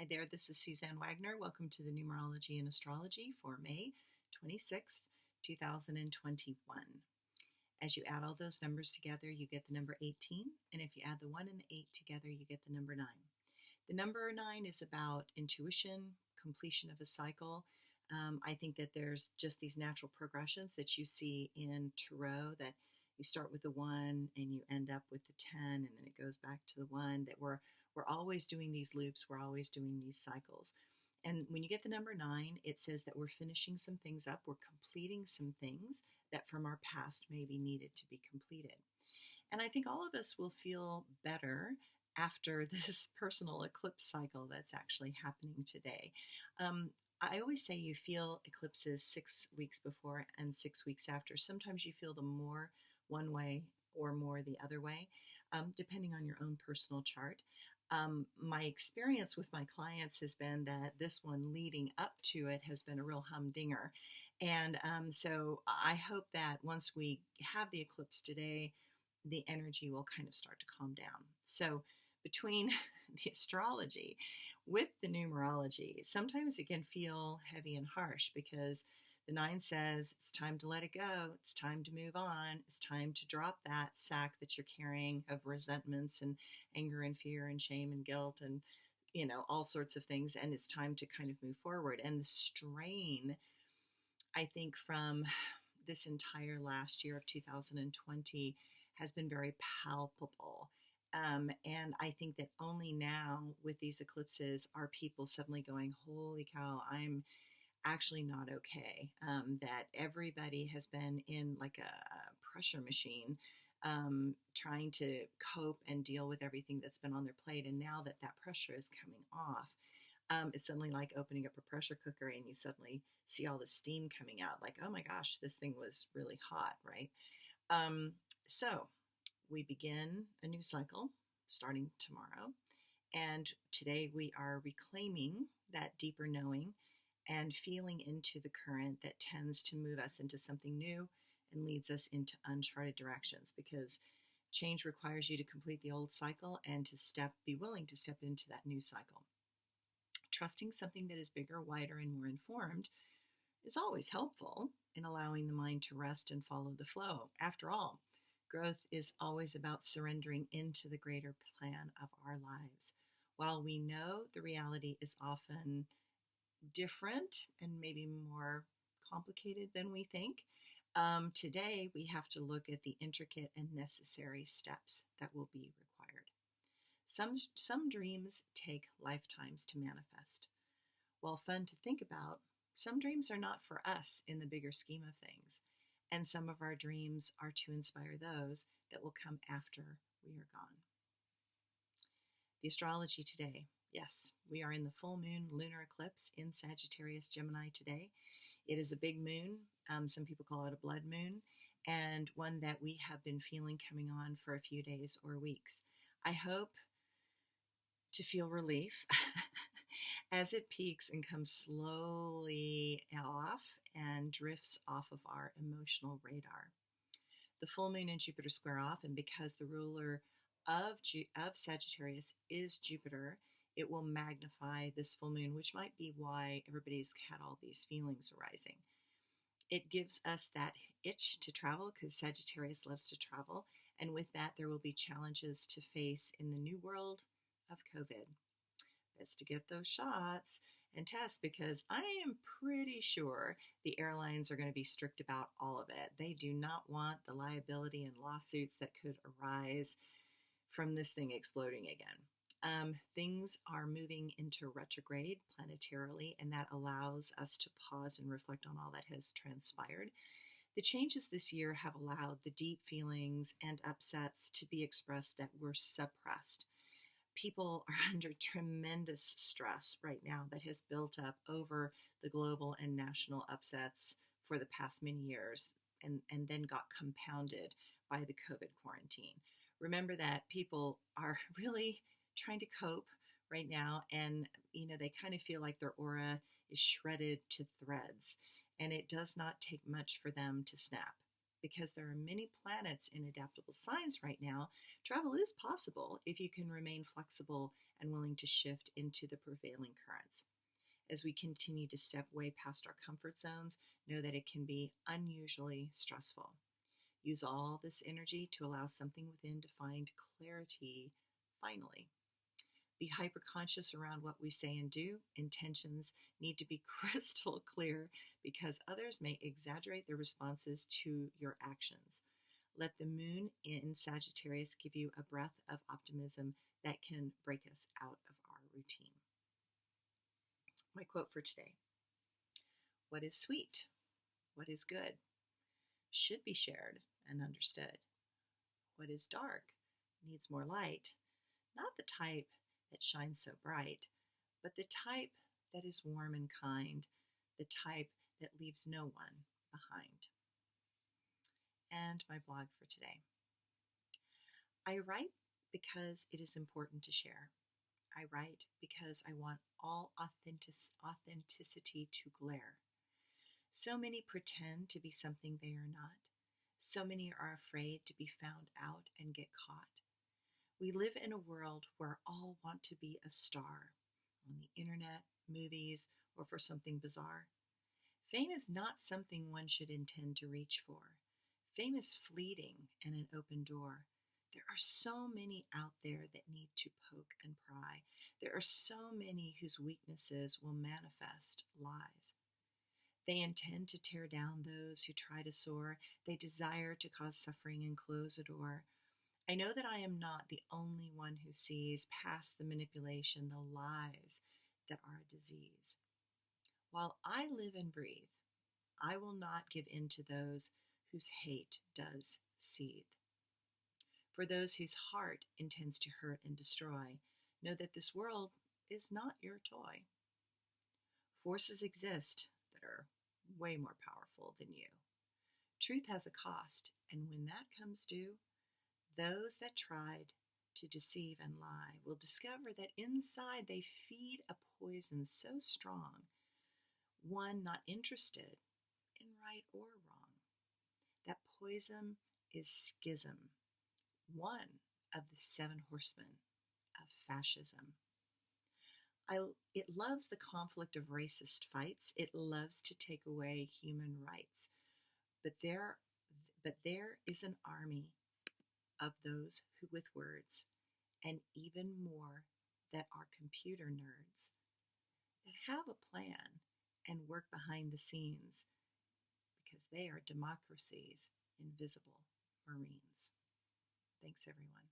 Hi there, this is Suzanne Wagner. Welcome to the Numerology and Astrology for May 26th, 2021. As you add all those numbers together, you get the number 18, and if you add the 1 and the 8 together, you get the number 9. The number 9 is about intuition, completion of a cycle. I think that there's just these natural progressions that you see in tarot that you start with the 1 and you end up with the 10, and then it goes back to the 1, that we're always doing these loops, we're always doing these cycles. And when you get the number 9, it says that we're finishing some things up, we're completing some things that from our past maybe needed to be completed. And I think all of us will feel better after this personal eclipse cycle that's actually happening today. I always say you feel eclipses 6 weeks before and 6 weeks after. Sometimes you feel them more one way or more the other way, depending on your own personal chart. My experience with my clients has been that this one leading up to it has been a real humdinger. And so I hope that once we have the eclipse today, the energy will kind of start to calm down. So between the astrology with the numerology, sometimes it can feel heavy and harsh because the 9 says it's time to let it go. It's time to move on. It's time to drop that sack that you're carrying of resentments and anger and fear and shame and guilt and, all sorts of things. And it's time to kind of move forward. And the strain, I think, from this entire last year of 2020 has been very palpable. And I think that only now with these eclipses are people suddenly going, holy cow, I'm actually not okay. That everybody has been in like a pressure machine, trying to cope and deal with everything that's been on their plate. And now that that pressure is coming off, it's suddenly like opening up a pressure cooker and you suddenly see all the steam coming out. Like, oh my gosh, this thing was really hot, right? So we begin a new cycle starting tomorrow. And today we are reclaiming that deeper knowing and feeling into the current that tends to move us into something new and leads us into uncharted directions, because change requires you to complete the old cycle and to be willing to step into that new cycle. Trusting something that is bigger, wider, and more informed is always helpful in allowing the mind to rest and follow the flow. After all, growth is always about surrendering into the greater plan of our lives. While we know the reality is often different and maybe more complicated than we think, today we have to look at the intricate and necessary steps that will be required. Some dreams take lifetimes to manifest. While fun to think about, some dreams are not for us in the bigger scheme of things, and some of our dreams are to inspire those that will come after we are gone. The astrology today. Yes, we are in the full moon lunar eclipse in Sagittarius Gemini today. It is a big moon. Some people call it a blood moon, and one that we have been feeling coming on for a few days or weeks. I hope to feel relief as it peaks and comes slowly off and drifts off of our emotional radar. The full moon and Jupiter square off, and because the ruler of Sagittarius is Jupiter, it will magnify this full moon, which might be why everybody's had all these feelings arising. It gives us that itch to travel because Sagittarius loves to travel. And with that, there will be challenges to face in the new world of COVID. Best to get those shots and tests, because I am pretty sure the airlines are going to be strict about all of it. They do not want the liability and lawsuits that could arise from this thing exploding again. Things are moving into retrograde planetarily, and that allows us to pause and reflect on all that has transpired. The changes this year have allowed the deep feelings and upsets to be expressed that were suppressed. People are under tremendous stress right now that has built up over the global and national upsets for the past many years, and then got compounded by the COVID quarantine. Remember that people are really trying to cope right now, and they kind of feel like their aura is shredded to threads, and it does not take much for them to snap. Because there are many planets in adaptable signs right now, travel is possible if you can remain flexible and willing to shift into the prevailing currents. As we continue to step way past our comfort zones, know that it can be unusually stressful. Use all this energy to allow something within to find clarity finally. Be hyper conscious around what we say and do. Intentions need to be crystal clear because others may exaggerate their responses to your actions. Let the moon in Sagittarius give you a breath of optimism that can break us out of our routine. My quote for today: what is sweet? What is good? Should be shared and understood. What is dark? Needs more light. Not the type that shines so bright, but the type that is warm and kind, the type that leaves no one behind. And my blog for today. I write because it is important to share. I write because I want all authenticity to glare. So many pretend to be something they are not. So many are afraid to be found out and get caught. We live in a world where all want to be a star on the internet, movies, or for something bizarre. Fame is not something one should intend to reach for. Fame is fleeting and an open door. There are so many out there that need to poke and pry. There are so many whose weaknesses will manifest lies. They intend to tear down those who try to soar. They desire to cause suffering and close a door. I know that I am not the only one who sees past the manipulation, the lies that are a disease. While I live and breathe, I will not give in to those whose hate does seethe. For those whose heart intends to hurt and destroy, know that this world is not your toy. Forces exist that are way more powerful than you. Truth has a cost, and when that comes due, those that tried to deceive and lie will discover that inside they feed a poison so strong, one not interested in right or wrong. That poison is schism, one of the 7 horsemen of fascism. It loves the conflict of racist fights. It loves to take away human rights. But there is an army of those who with words, and even more that are computer nerds, that have a plan and work behind the scenes because they are democracy's invisible Marines. Thanks, everyone.